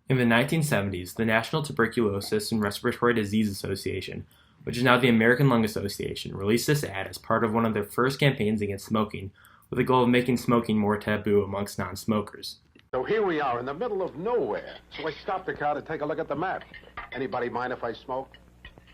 In the 1970s, the National Tuberculosis and Respiratory Disease Association, which is now the American Lung Association, released this ad as part of one of their first campaigns against smoking, with the goal of making smoking more taboo amongst non-smokers. So here we are in the middle of nowhere. So I stopped the car to take a look at the map. Anybody mind if I smoke?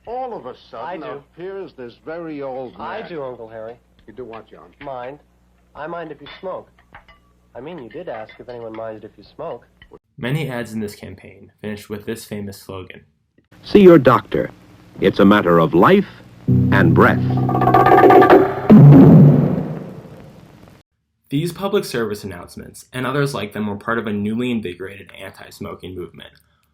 All of a sudden, I do. appears this very old man. I do, Uncle Harry. You do what, John? Mind. I mind if you smoke. I mean, you did ask if anyone minded if you smoke. Many ads in this campaign finished with this famous slogan: See your doctor. It's a matter of life and breath. These public service announcements, and others like them, were part of a newly invigorated anti-smoking movement.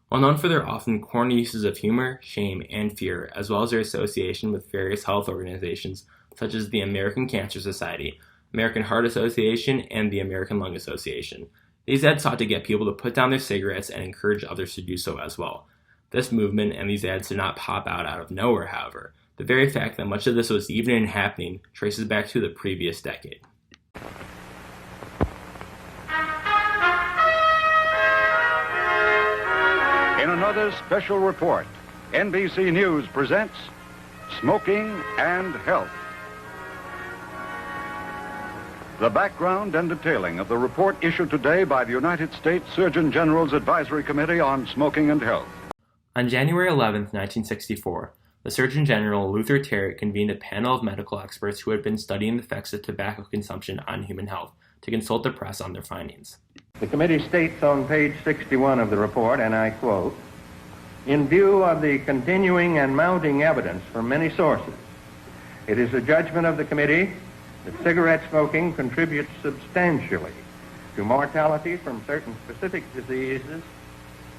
While known for their often corny uses of humor, shame, and fear, as well as their association with various health organizations such as the American Cancer Society, American Heart Association, and the American Lung Association, these ads sought to get people to put down their cigarettes and encourage others to do so as well. This movement and these ads did not pop out of nowhere, however. The very fact that much of this was even happening traces back to the previous decade. In another special report, NBC News presents Smoking and Health. The background and detailing of the report issued today by the United States Surgeon General's Advisory Committee on Smoking and Health. On January 11, 1964, the Surgeon General Luther Tarrant convened a panel of medical experts who had been studying the effects of tobacco consumption on human health to consult the press on their findings. The committee states on page 61 of the report, and I quote, "In view of the continuing and mounting evidence from many sources, it is the judgment of the committee that cigarette smoking contributes substantially to mortality from certain specific diseases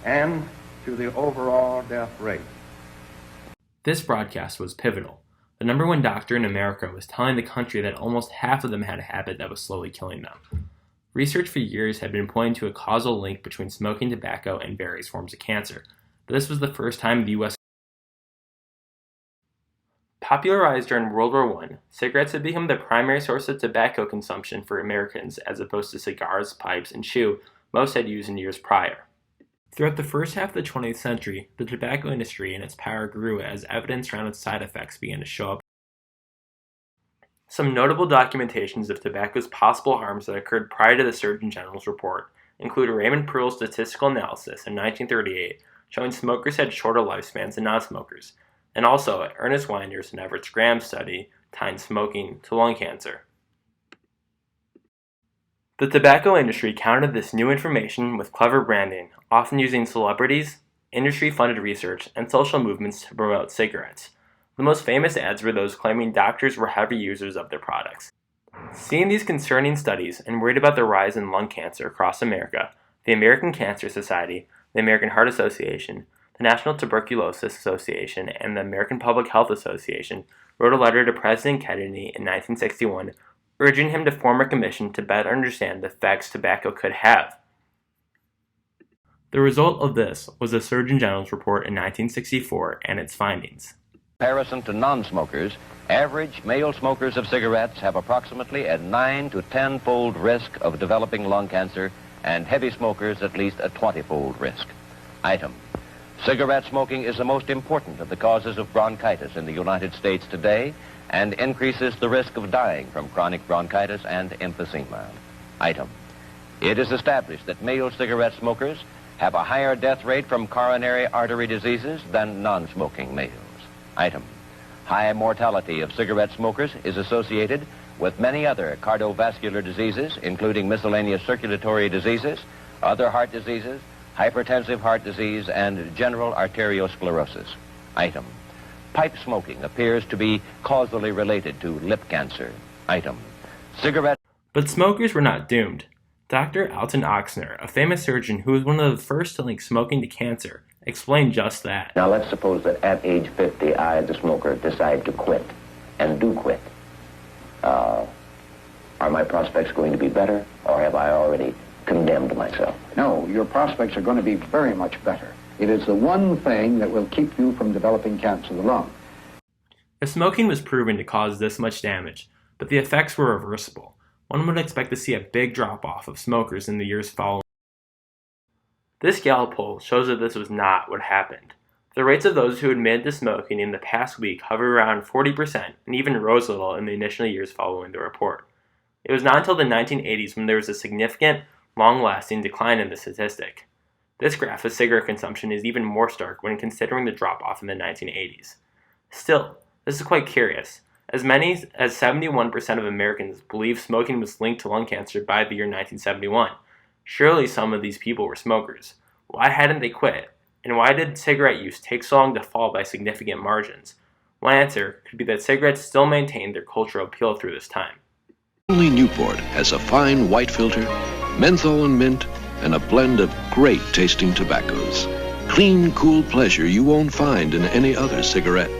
and to the overall death rate." This broadcast was pivotal. The number one doctor in America was telling the country that almost half of them had a habit that was slowly killing them. Research for years had been pointing to a causal link between smoking tobacco and various forms of cancer, but this was the first time the U.S. Popularized during World War I, cigarettes had become the primary source of tobacco consumption for Americans as opposed to cigars, pipes, and chew most had used in years prior. Throughout the first half of the 20th century, the tobacco industry and its power grew as evidence around its side effects began to show up. Some notable documentations of tobacco's possible harms that occurred prior to the Surgeon General's report include Raymond Pearl's statistical analysis in 1938 showing smokers had shorter lifespans than non-smokers, and also Ernest Winder's and Everett Graham's study tying smoking to lung cancer. The tobacco industry countered this new information with clever branding, often using celebrities, industry-funded research, and social movements to promote cigarettes. The most famous ads were those claiming doctors were heavy users of their products. Seeing these concerning studies and worried about the rise in lung cancer across America, the American Cancer Society, the American Heart Association, the National Tuberculosis Association, and the American Public Health Association wrote a letter to President Kennedy in 1961 urging him to form a commission to better understand the effects tobacco could have. The result of this was the Surgeon General's report in 1964 and its findings. In comparison to non-smokers, average male smokers of cigarettes have approximately a 9 to 10-fold risk of developing lung cancer, and heavy smokers at least a 20-fold risk. Item: cigarette smoking is the most important of the causes of bronchitis in the United States today and increases the risk of dying from chronic bronchitis and emphysema. Item: it is established that male cigarette smokers have a higher death rate from coronary artery diseases than non-smoking males. Item: high mortality of cigarette smokers is associated with many other cardiovascular diseases, including miscellaneous circulatory diseases, other heart diseases, hypertensive heart disease, and general arteriosclerosis. Item: pipe smoking appears to be causally related to lip cancer. Item: cigarette... But smokers were not doomed. Dr. Alton Oxner, a famous surgeon who was one of the first to link smoking to cancer, explained just that. Now let's suppose that at age 50, I, as a smoker, decide to quit, and do quit. Are my prospects going to be better, or have I already condemned myself? No, your prospects are going to be very much better. It is the one thing that will keep you from developing cancer of the lung. If smoking was proven to cause this much damage, but the effects were reversible, one would expect to see a big drop-off of smokers in the years following. This Gallup poll shows that this was not what happened. The rates of those who admitted to smoking in the past week hovered around 40% and even rose a little in the initial years following the report. It was not until the 1980s when there was a significant, long-lasting decline in the statistic. This graph of cigarette consumption is even more stark when considering the drop-off in the 1980s. Still, this is quite curious. As many as 71% of Americans believe smoking was linked to lung cancer by the year 1971. Surely some of these people were smokers. Why hadn't they quit? And why did cigarette use take so long to fall by significant margins? One answer could be that cigarettes still maintained their cultural appeal through this time. Only Newport has a fine white filter, menthol and mint, and a blend of great tasting tobaccos. Clean, cool pleasure you won't find in any other cigarette.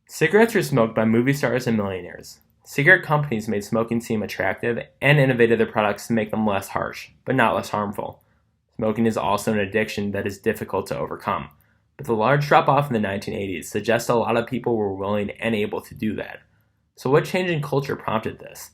Cigarettes were smoked by movie stars and millionaires. Cigarette companies made smoking seem attractive and innovated their products to make them less harsh, but not less harmful. Smoking is also an addiction that is difficult to overcome, but the large drop-off in the 1980s suggests a lot of people were willing and able to do that. So what change in culture prompted this?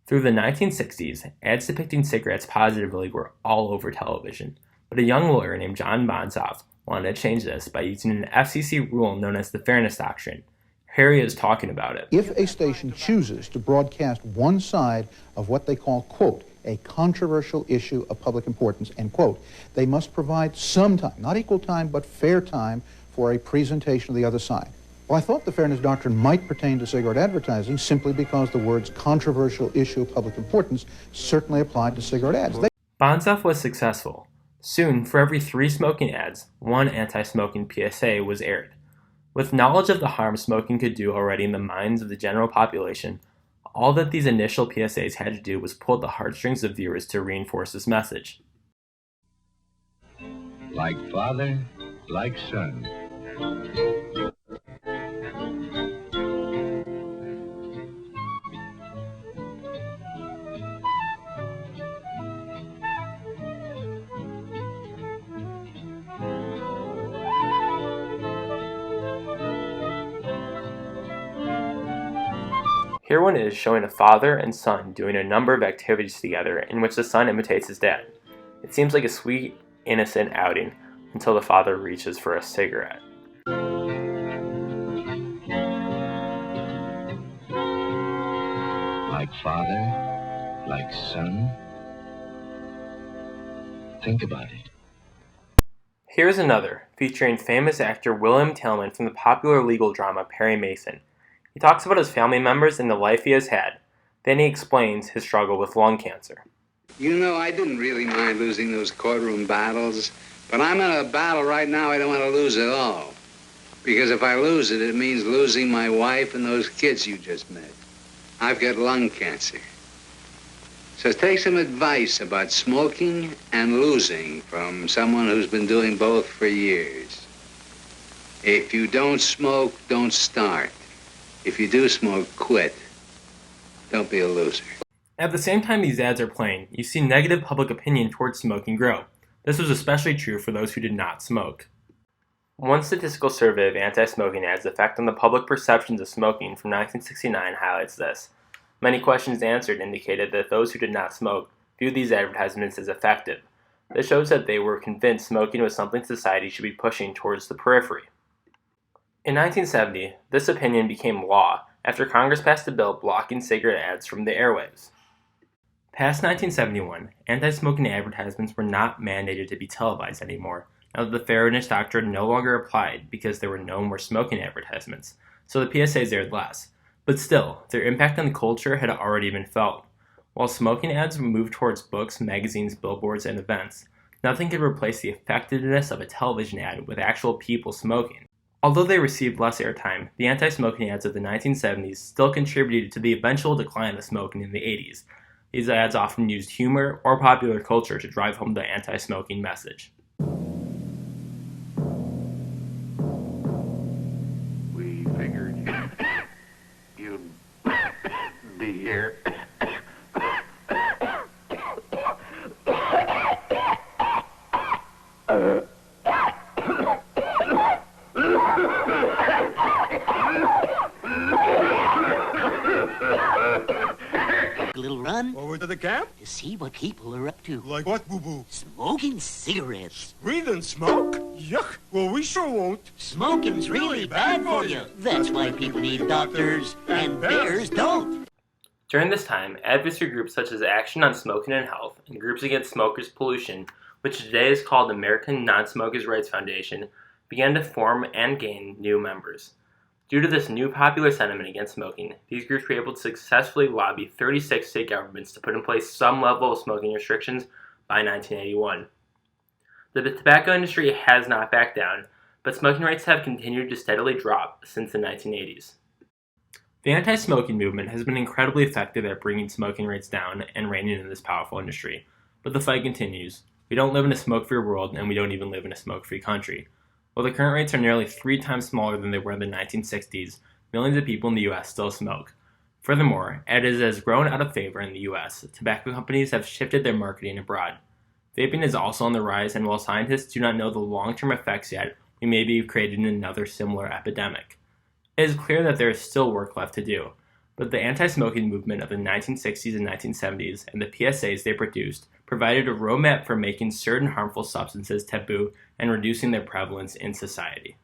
Through the 1960s, ads depicting cigarettes positively were all over television, but a young lawyer named John Bonsoff wanted to change this by using an FCC rule known as the Fairness Doctrine. Harry is talking about it. If a station chooses to broadcast one side of what they call, quote, a controversial issue of public importance, end quote, they must provide some time, not equal time, but fair time for a presentation of the other side. Well, I thought the Fairness Doctrine might pertain to cigarette advertising simply because the words controversial issue of public importance certainly applied to cigarette ads. Bonsoff was successful. Soon, for every 3 smoking ads, 1 anti-smoking PSA was aired. With knowledge of the harm smoking could do already in the minds of the general population, all that these initial PSAs had to do was pull at the heartstrings of viewers to reinforce this message. Like father, like son. Here one is showing a father and son doing a number of activities together in which the son imitates his dad. It seems like a sweet, innocent outing until the father reaches for a cigarette. Like father, like son. Think about it. Here's another, featuring famous actor William Tillman from the popular legal drama Perry Mason. He talks about his family members and the life he has had. Then he explains his struggle with lung cancer. You know, I didn't really mind losing those courtroom battles, but I'm in a battle right now I don't want to lose at all. Because if I lose it, it means losing my wife and those kids you just met. I've got lung cancer. So take some advice about smoking and losing from someone who's been doing both for years. If you don't smoke, don't start. If you do smoke, quit. Don't be a loser. At the same time these ads are playing, you see negative public opinion towards smoking grow. This was especially true for those who did not smoke. One statistical survey of anti-smoking ads' effect on the public perceptions of smoking from 1969 highlights this. Many questions answered indicated that those who did not smoke viewed these advertisements as effective. This shows that they were convinced smoking was something society should be pushing towards the periphery. In 1970, this opinion became law after Congress passed a bill blocking cigarette ads from the airwaves. Past 1971, anti-smoking advertisements were not mandated to be televised anymore, now that the Fairness Doctrine no longer applied because there were no more smoking advertisements, so the PSAs aired less. But still, their impact on the culture had already been felt. While smoking ads moved towards books, magazines, billboards, and events, nothing could replace the effectiveness of a television ad with actual people smoking. Although they received less airtime, the anti-smoking ads of the 1970s still contributed to the eventual decline of smoking in the 80s. These ads often used humor or popular culture to drive home the anti-smoking message. We figured you'd be here. A little run over to the camp to see what people are up to. Like what, boo-boo? Smoking cigarettes. Breathing smoke? Yuck. Well, we sure won't. Smoking's really bad for you. That's why people need doctors, and bears don't. During this time, advocacy groups such as Action on Smoking and Health and Groups Against Smokers Pollution, which today is called American Non-Smokers' Rights Foundation, began to form and gain new members. Due to this new popular sentiment against smoking, these groups were able to successfully lobby 36 state governments to put in place some level of smoking restrictions by 1981. The tobacco industry has not backed down, but smoking rates have continued to steadily drop since the 1980s. The anti-smoking movement has been incredibly effective at bringing smoking rates down and reining in this powerful industry, but the fight continues. We don't live in a smoke-free world, and we don't even live in a smoke-free country. While the current rates are nearly 3 times smaller than they were in the 1960s, millions of people in the U.S. still smoke. Furthermore, as it has grown out of favor in the U.S., tobacco companies have shifted their marketing abroad. Vaping is also on the rise, and while scientists do not know the long-term effects yet, we may be creating another similar epidemic. It is clear that there is still work left to do, but the anti-smoking movement of the 1960s and 1970s and the PSAs they produced provided a roadmap for making certain harmful substances taboo and reducing their prevalence in society.